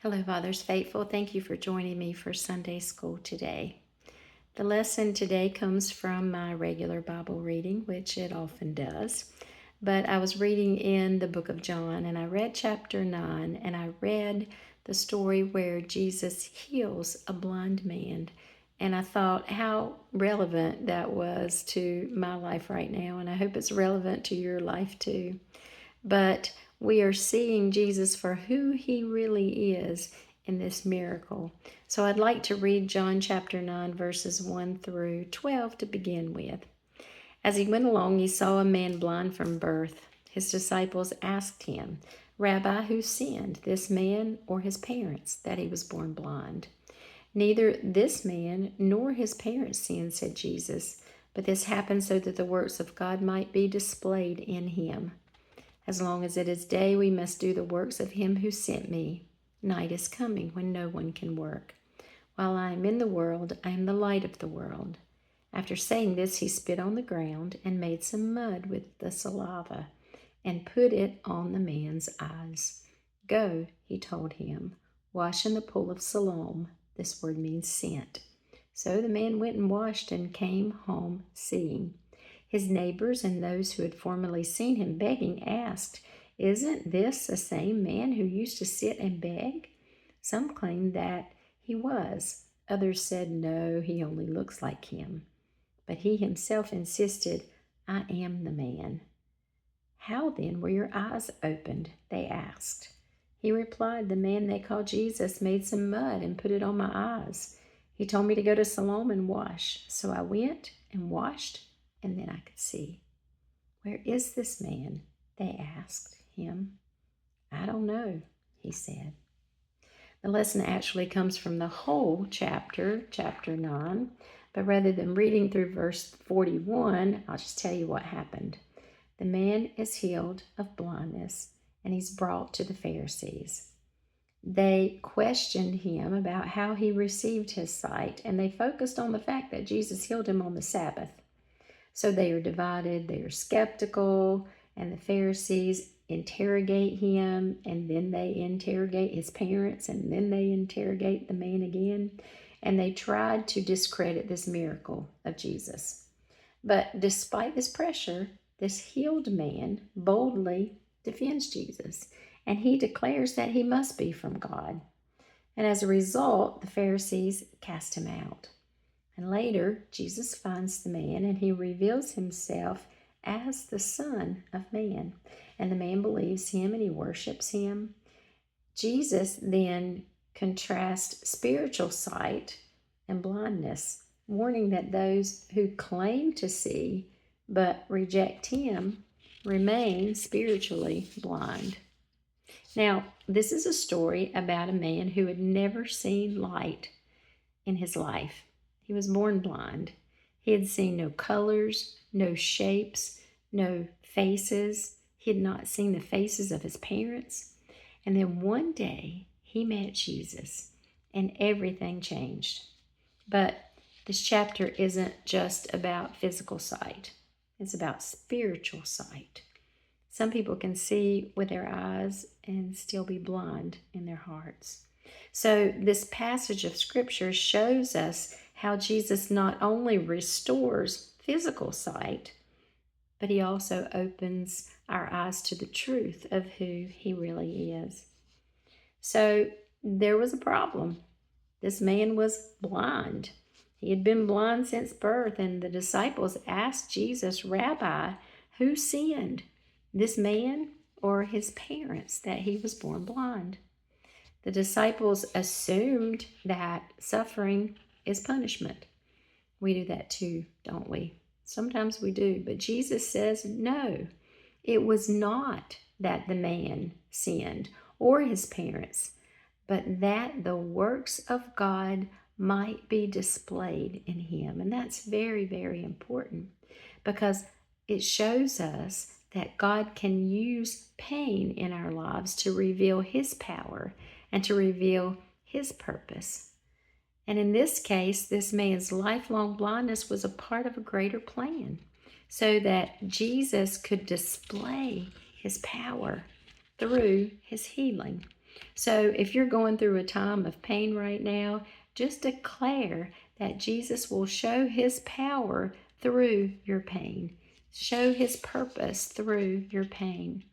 Hello, Fathers Faithful. Thank you for joining me for Sunday School today. The lesson today comes from my regular Bible reading, which it often does. But I was reading in the book of John, and I read chapter 9, and I read the story where Jesus heals a blind man. And I thought how relevant that was to my life right now, and I hope it's relevant to your life too. But we are seeing Jesus for who he really is in this miracle. So I'd like to read John chapter 9, verses 1 through 12 to begin with. As he went along, he saw a man blind from birth. His disciples asked him, "Rabbi, who sinned, this man or his parents, that he was born blind?" "Neither this man nor his parents sinned," said Jesus, "but this happened so that the works of God might be displayed in him. As long as it is day, we must do the works of him who sent me. Night is coming when no one can work. While I am in the world, I am the light of the world." After saying this, he spit on the ground and made some mud with the saliva and put it on the man's eyes. "Go," he told him, "wash in the pool of Siloam." This word means sent. So the man went and washed and came home seeing. His neighbors and those who had formerly seen him begging asked, "Isn't this the same man who used to sit and beg?" Some claimed that he was. Others said, "No, he only looks like him." But he himself insisted, "I am the man." "How then were your eyes opened?" they asked. He replied, "The man they call Jesus made some mud and put it on my eyes. He told me to go to Siloam and wash. So I went and washed, and then I could see." "Where is this man?" they asked him. "I don't know," he said. The lesson actually comes from the whole chapter 9, but rather than reading through verse 41, I'll just tell you what happened. The man is healed of blindness, and he's brought to the Pharisees. They questioned him about how he received his sight, and they focused on the fact that Jesus healed him on the Sabbath. So they are divided, they are skeptical, and the Pharisees interrogate him, and then they interrogate his parents, and then they interrogate the man again. And they tried to discredit this miracle of Jesus. But despite this pressure, this healed man boldly defends Jesus, and he declares that he must be from God. And as a result, the Pharisees cast him out. And later, Jesus finds the man and he reveals himself as the Son of Man. And the man believes him and he worships him. Jesus then contrasts spiritual sight and blindness, warning that those who claim to see but reject him remain spiritually blind. Now, this is a story about a man who had never seen light in his life. He was born blind. He had seen no colors, no shapes, no faces. He had not seen the faces of his parents. And then one day he met Jesus and everything changed. But this chapter isn't just about physical sight. It's about spiritual sight. Some people can see with their eyes and still be blind in their hearts. So this passage of Scripture shows us how Jesus not only restores physical sight, but he also opens our eyes to the truth of who he really is. So there was a problem. This man was blind. He had been blind since birth, and the disciples asked Jesus, "Rabbi, who sinned, this man or his parents, that he was born blind?" The disciples assumed that suffering is punishment. We do that too, don't we? Sometimes we do, but Jesus says no. It was not that the man sinned or his parents, but that the works of God might be displayed in him. And that's very, very important because it shows us that God can use pain in our lives to reveal his power and to reveal his purpose. And in this case, this man's lifelong blindness was a part of a greater plan so that Jesus could display his power through his healing. So if you're going through a time of pain right now, just declare that Jesus will show his power through your pain, show his purpose through your pain.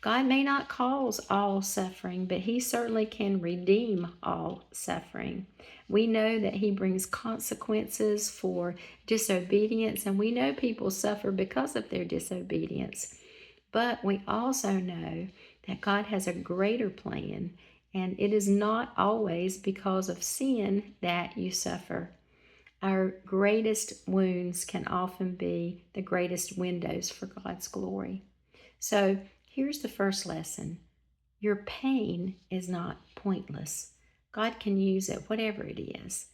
God may not cause all suffering, but he certainly can redeem all suffering. We know that he brings consequences for disobedience, and we know people suffer because of their disobedience. But we also know that God has a greater plan, and it is not always because of sin that you suffer. Our greatest wounds can often be the greatest windows for God's glory. So here's the first lesson. Your pain is not pointless. God can use it, whatever it is.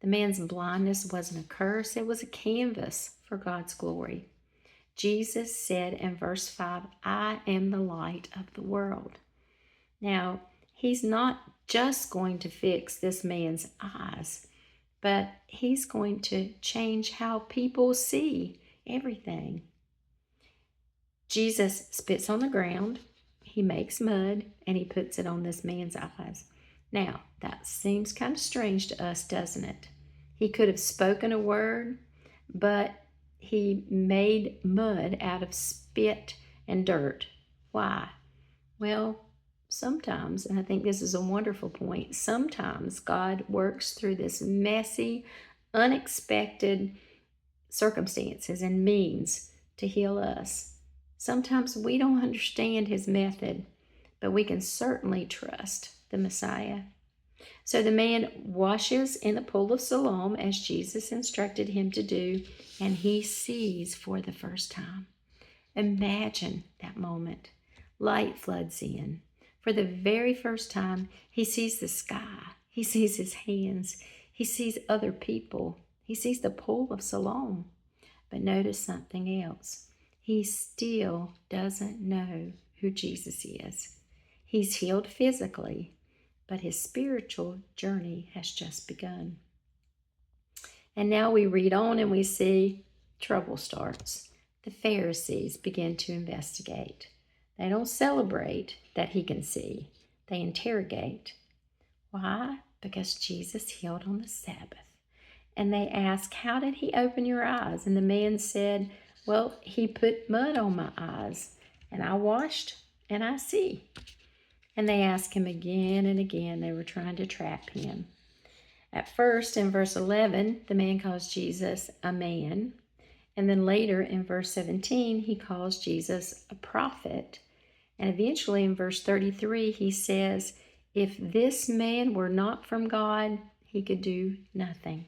The man's blindness wasn't a curse, it was a canvas for God's glory. Jesus said in verse 5, I am the light of the world. Now, he's not just going to fix this man's eyes, but he's going to change how people see everything. Jesus spits on the ground, he makes mud, and he puts it on this man's eyes. Now, that seems kind of strange to us, doesn't it? He could have spoken a word, but he made mud out of spit and dirt. Why? Well, sometimes, and I think this is a wonderful point, sometimes God works through this messy, unexpected circumstances and means to heal us. Sometimes we don't understand his method, but we can certainly trust the Messiah. So the man washes in the pool of Siloam as Jesus instructed him to do, and he sees for the first time. Imagine that moment. Light floods in. For the very first time, he sees the sky. He sees his hands. He sees other people. He sees the pool of Siloam. But notice something else. He still doesn't know who Jesus is. He's healed physically, but his spiritual journey has just begun. And now we read on and we see trouble starts. The Pharisees begin to investigate. They don't celebrate that he can see. They interrogate. Why? Because Jesus healed on the Sabbath. And they ask, how did he open your eyes? And the man said, well, he put mud on my eyes, and I washed, and I see. And they ask him again and again. They were trying to trap him. At first, in verse 11, the man calls Jesus a man. And then later, in verse 17, he calls Jesus a prophet. And eventually, in verse 33, he says, if this man were not from God, he could do nothing.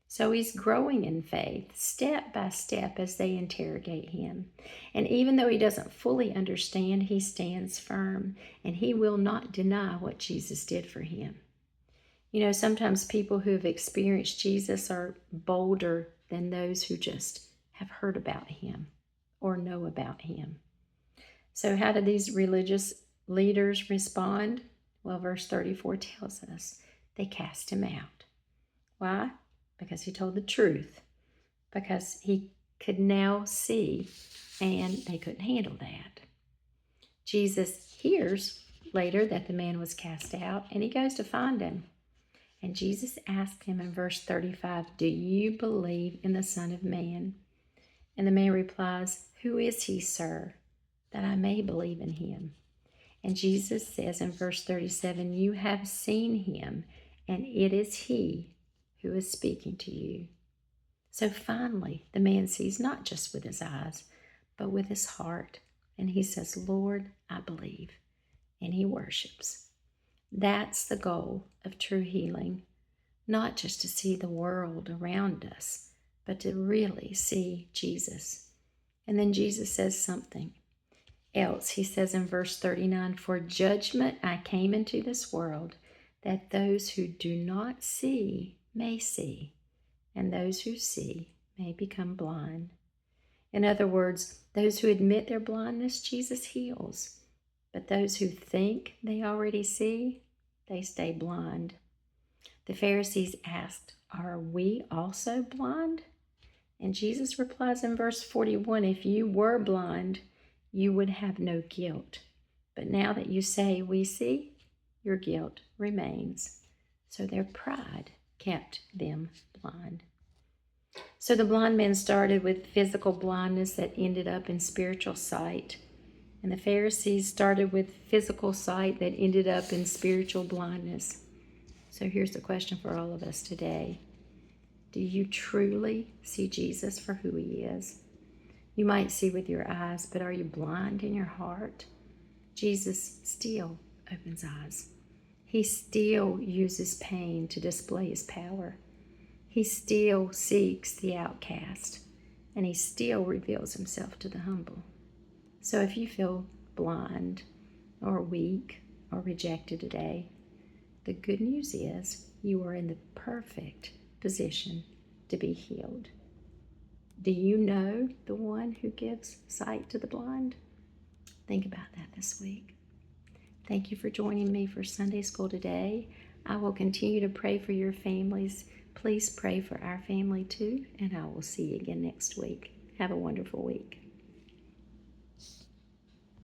So he's growing in faith, step by step, as they interrogate him. And even though he doesn't fully understand, he stands firm, and he will not deny what Jesus did for him. You know, sometimes people who have experienced Jesus are bolder than those who just have heard about him or know about him. So how do these religious leaders respond? Well, verse 34 tells us they cast him out. Why? Because he told the truth, because he could now see, and they couldn't handle that. Jesus hears later that the man was cast out, and he goes to find him. And Jesus asked him in verse 35, do you believe in the Son of Man? And the man replies, who is he, sir, that I may believe in him? And Jesus says in verse 37, you have seen him, and it is he who is speaking to you. So finally, the man sees not just with his eyes, but with his heart. And he says, Lord, I believe. And he worships. That's the goal of true healing. Not just to see the world around us, but to really see Jesus. And then Jesus says something else. He says in verse 39, for judgment I came into this world, that those who do not see may see, and those who see may become blind. In other words, those who admit their blindness, Jesus heals. But those who think they already see, they stay blind. The Pharisees asked, are we also blind? And Jesus replies in verse 41, if you were blind, you would have no guilt. But now that you say we see, your guilt remains. So their pride kept them blind. So the blind man started with physical blindness that ended up in spiritual sight. And the Pharisees started with physical sight that ended up in spiritual blindness. So here's the question for all of us today. Do you truly see Jesus for who he is? You might see with your eyes, but are you blind in your heart? Jesus still opens eyes. He still uses pain to display his power. He still seeks the outcast, and he still reveals himself to the humble. So if you feel blind or weak or rejected today, the good news is you are in the perfect position to be healed. Do you know the one who gives sight to the blind? Think about that this week. Thank you for joining me for Sunday School today. I will continue to pray for your families. Please pray for our family too, and I will see you again next week. Have a wonderful week.